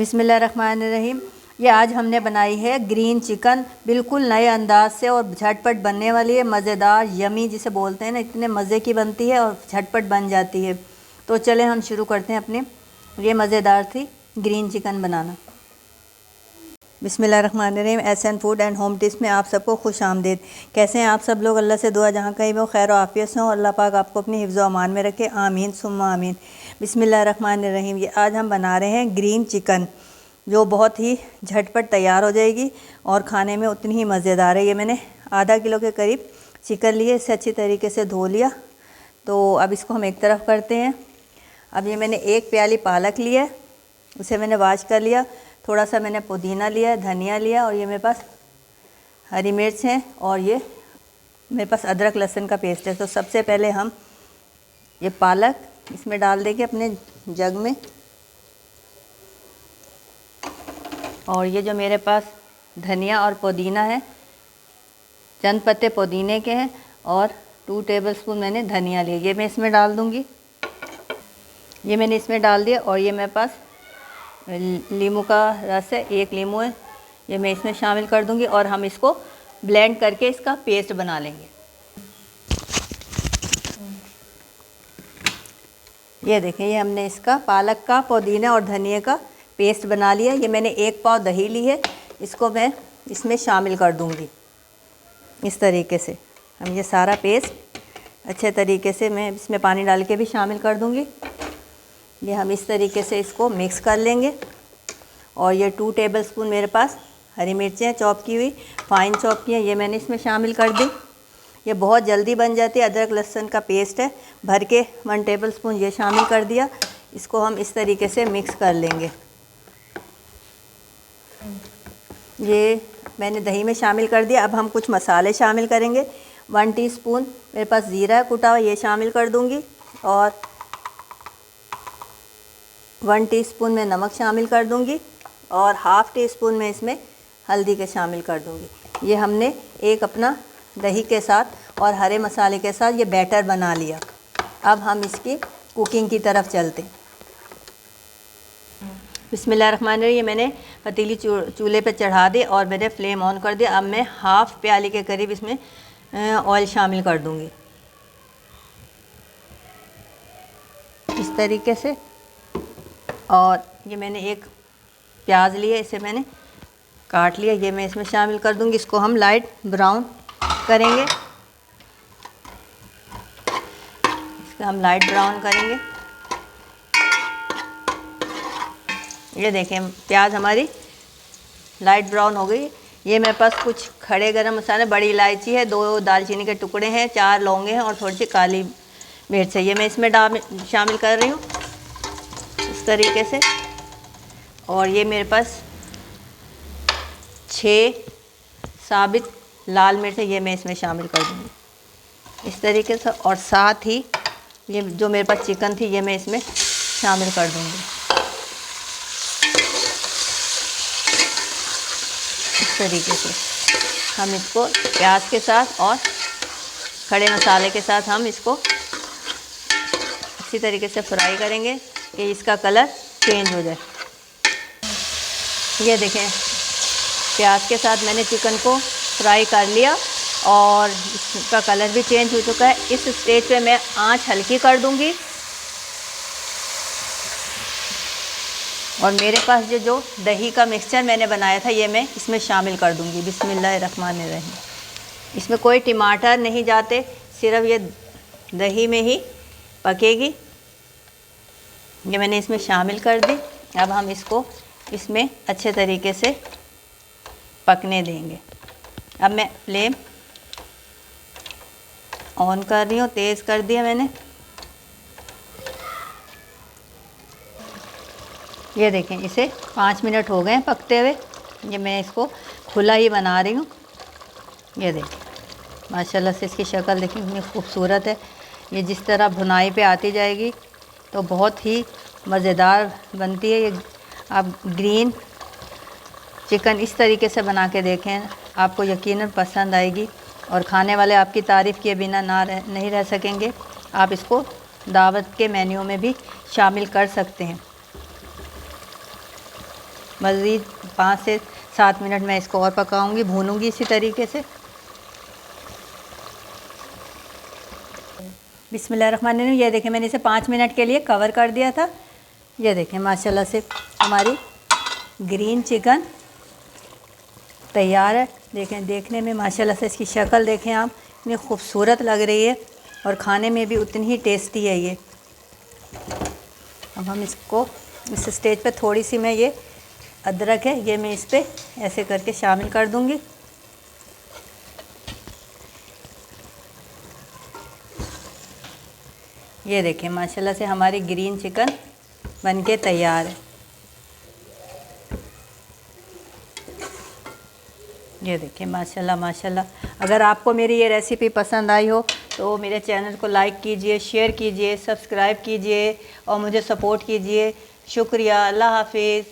बिस्मिल्लाहिर्रहमानिर्रहीम। ये आज हमने बनाई है ग्रीन चिकन, बिल्कुल नए अंदाज से और झटपट बनने वाली है। मज़ेदार यमी जिसे बोलते हैं ना, इतने मज़े की बनती है और झटपट बन जाती है। तो चलें हम शुरू करते हैं अपने ये मज़ेदार थी ग्रीन चिकन बनाना। बिस्मिल्लाहिर्रहमानिर्रहीम। SN food and home tips में आप सबको खुश आमदीद। कैसे हैं आप सब लोग? अल्लाह से दुआ जहाँ कहीं वो खैर आफियत से हो, अल्लाह पाक आपको अपनी हिफ्ज़ व अमान में रखे, आमीन सुम्मा आमीन। बिस्मिल्लाहिर्रहमानिर्रहीम। ये आज हम बना रहे हैं ग्रीन चिकन, जो बहुत ही झटपट तैयार हो जाएगी और खाने में उतनी ही मज़ेदार है। ये मैंने आधा किलो के करीब चिकन लिए, इसे अच्छी तरीके से धो लिया। तो अब इसको हम एक तरफ करते हैं। अब ये मैंने एक प्याली पालक लिया, उसे मैंने वॉश कर लिया। थोड़ा सा मैंने पुदीना लिया, धनिया लिया, और ये मेरे पास हरी मिर्च है, और ये मेरे पास अदरक लहसुन का पेस्ट है। तो सबसे पहले हम ये पालक इसमें डाल देंगे अपने जग में, और ये जो मेरे पास धनिया और पुदीना है, चंद पत्ते पुदीने के हैं, और 2 टेबलस्पून मैंने धनिया लिया, ये मैं इसमें डाल दूँगी। ये मैंने इसमें डाल दिया। और ये मेरे पास नींबू का रस है, 1 नींबू है, ये मैं इसमें शामिल कर दूंगी, और हम इसको ब्लेंड करके इसका पेस्ट बना लेंगे। ये देखें, ये हमने इसका पालक का, पुदीना और धनिया का पेस्ट बना लिया। ये मैंने 1 पाव दही ली है, इसको मैं इसमें शामिल कर दूंगी। इस तरीके से हम ये सारा पेस्ट अच्छे तरीके से, मैं इसमें पानी डाल के भी शामिल कर दूंगी। ये हम इस तरीके से इसको मिक्स कर लेंगे। और ये 2 टेबलस्पून मेरे पास हरी मिर्चें चॉप की हुई, फाइन चॉप की हैं, ये मैंने इसमें शामिल कर दी। ये बहुत जल्दी बन जाती है। अदरक लहसुन का पेस्ट है, भर के 1 टेबलस्पून ये शामिल कर दिया। इसको हम इस तरीके से मिक्स कर लेंगे। ये मैंने दही में शामिल कर दिया। अब हम कुछ मसाले शामिल करेंगे। 1 टीस्पून मेरे पास ज़ीरा है कुटा हुआ, ये शामिल कर दूँगी, और 1 टीस्पून में नमक शामिल कर दूंगी, और हाफ़ टी स्पून में इसमें हल्दी के शामिल कर दूंगी। ये हमने एक अपना दही के साथ और हरे मसाले के साथ ये बैटर बना लिया। अब हम इसकी कुकिंग की तरफ चलते हैं। बिस्मिल्लाहिर्रहमानिर्रहीम। ये मैंने पतीली चूल्हे पे चढ़ा दी और मैंने फ्लेम ऑन कर दिया। अब मैं हाफ़ प्याली के करीब इसमें ऑयल शामिल कर दूंगी, इस तरीके से। और ये मैंने एक प्याज लिया, इसे मैंने काट लिया, ये मैं इसमें शामिल कर दूंगी। इसको हम लाइट ब्राउन करेंगे, इसका हम लाइट ब्राउन करेंगे। ये देखें, प्याज हमारी लाइट ब्राउन हो गई। ये मेरे पास कुछ खड़े गरम मसाले, बड़ी इलायची है, 2 दालचीनी के टुकड़े हैं, 4 लौंगे हैं, और थोड़ी सी काली मिर्च है, ये मैं इसमें शामिल कर रही हूँ इस तरीके से। और ये मेरे पास 6 साबित लाल मिर्च है, ये मैं इसमें शामिल कर दूँगी इस तरीके से। और साथ ही ये जो मेरे पास चिकन थी, ये मैं इसमें शामिल कर दूँगी इस तरीके से। हम इसको प्याज के साथ और खड़े मसाले के साथ हम इसको अच्छी तरीके से फ्राई करेंगे कि इसका कलर चेंज हो जाए। ये देखें, प्याज के साथ मैंने चिकन को फ्राई कर लिया और इसका कलर भी चेंज हो चुका है। इस स्टेज पे मैं आंच हल्की कर दूंगी, और मेरे पास जो दही का मिक्सचर मैंने बनाया था, ये मैं इसमें शामिल कर दूंगी। बिस्मिल्लाहिर्रहमानिर्रहीम। इसमें कोई टमाटर नहीं जाते, सिर्फ ये दही में ही पकेगी। ये मैंने इसमें शामिल कर दी। अब हम इसको इसमें अच्छे तरीके से पकने देंगे। अब मैं फ्लेम ऑन कर रही हूँ, तेज़ कर दिया मैंने। ये देखें, इसे 5 मिनट हो गए पकते हुए। ये मैं इसको खुला ही बना रही हूँ। ये देखें, माशाल्लाह से इसकी शक्ल देखें, कितनी खूबसूरत है। ये जिस तरह भुनाई पे आती जाएगी तो बहुत ही मज़ेदार बनती है। ये आप ग्रीन चिकन इस तरीके से बना के देखें, आपको यकीनन पसंद आएगी, और खाने वाले आपकी तारीफ़ किए बिना नहीं रह सकेंगे। आप इसको दावत के मेन्यू में भी शामिल कर सकते हैं। मज़ीद 5 से 7 मिनट मैं इसको और पकाऊंगी, भूनूंगी इसी तरीके से। बिस्मिल्लाहिर्रहमानिर्रहीम। ये देखें मैंने इसे 5 मिनट के लिए कवर कर दिया था। ये देखें माशाल्लाह से हमारी ग्रीन चिकन तैयार है। देखें देखने में माशाल्लाह से इसकी शक्ल देखें आप, इतनी खूबसूरत लग रही है और खाने में भी उतनी ही टेस्टी है ये। अब हम इसको इस स्टेज पे थोड़ी सी मैं ये अदरक है ये मैं इस पर ऐसे करके शामिल कर दूंगी। ये देखें माशाल्लाह से हमारी ग्रीन चिकन बनके तैयार है। ये देखें माशाल्लाह माशाल्लाह। अगर आपको मेरी ये रेसिपी पसंद आई हो तो मेरे चैनल को लाइक कीजिए, शेयर कीजिए, सब्सक्राइब कीजिए और मुझे सपोर्ट कीजिए। शुक्रिया। अल्लाह हाफिज़।